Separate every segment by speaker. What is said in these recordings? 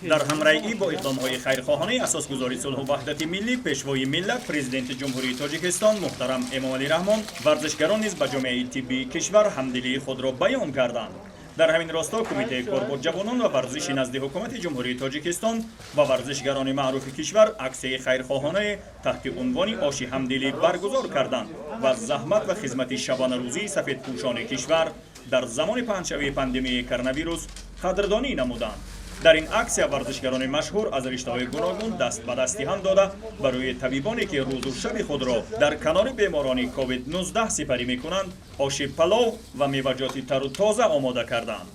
Speaker 1: در همراهی با اقدام‌های خیرخواهانه اساسگذاری صلح و وحدت ملی پیشوای ملت پرزیدنت جمهوری تاجیکستان محترم امامعلی رحمان ورزشکاران نیز به جامعه طبی کشور همدلی خود را بیان کردند. در همین راستا کمیته کار با جوانان و ورزش نزد حکومت جمهوری تاجیکستان و ورزشکاران معروف کشور عکس خیرخواهانه تحت عنوان آش همدلی برگزار کردند و زحمت و خدمت شبانه روزی سفیدپوشان کشور در زمان پنجشنبه پاندمی کرونا ویروس قدردانی نمودند. در این عکس ورزشکاران مشهور از رشته‌های گوناگون دست به دستی هم داده برای طبیبانی که روز و شب خود را در کنار بیماران کووید 19 سپری می‌کنند آش پلو و میوه‌جات تر و تازه آماده کردند.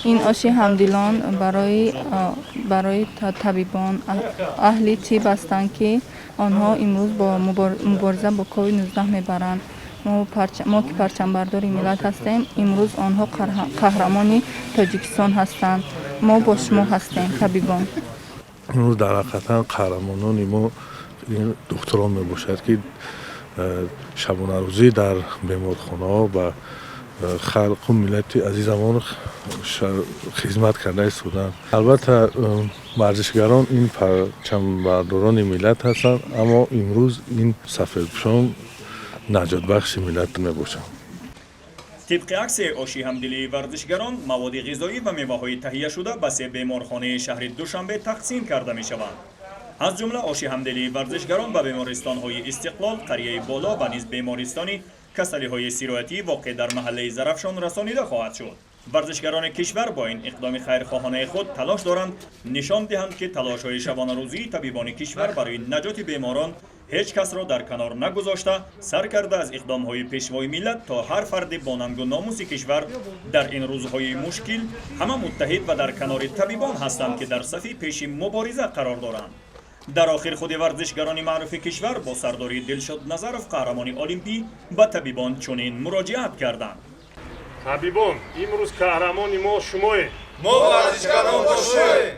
Speaker 2: این آش همدلان برای طبیبان اهل طب هستند که آنها امروز با مبارزه با کووید 19 میبرند. ما که پرچم بردار ملت هستیم، امروز آنها قهرمان تاجیکستان هستند. ما با شما هستیم طبیبان.
Speaker 3: امروز در حقیقت قهرمانان ما این دکتران می باشد که شبانه روزی در بیمارخانه و خلق و ملت عزیزمان خدمت کرده ایستادند. البته ورزشکاران این پرچم برداران ملت هستند، اما امروز این سفیدپوشان نجات بخش ملت می باشند.
Speaker 1: طبق عکس آشی همدلی ورزشکاران مواد غذایی و میوه‌های تهیه شده به 3 بیمارخانه شهر دوشنبه تقسیم کرده می شوند. از جمله آشی همدلی ورزشکاران به بیمارستان‌های استقلال، قریه بالا و نیز بیمارستانی کسلی‌های سیرایتی واقع در محله زرفشان رسانیده خواهد شد. ورزشکاران کشور با این اقدام خیرخواهانه خود تلاش دارند نشان دهند که تلاش‌های شبانه روزی طبیبان کشور برای نجات بیماران هیچ کس را در کنار نگذاشته سر کرده از اقدام‌های پیشوای ملت تا هر فرد با ننگ و ناموس کشور در این روزهای مشکل همه متحد و در کنار طبیبان هستند که در صف پیش مبارزه قرار دارند. در آخر خود ورزشکاران معروف کشور با سرداری دلشاد نظرف قهرمان المپی به طبیبان چنین مراجعت کردند.
Speaker 4: طبیبان امروز قهرمان ما شمایید.
Speaker 5: ما ورزشکاران با شماییم.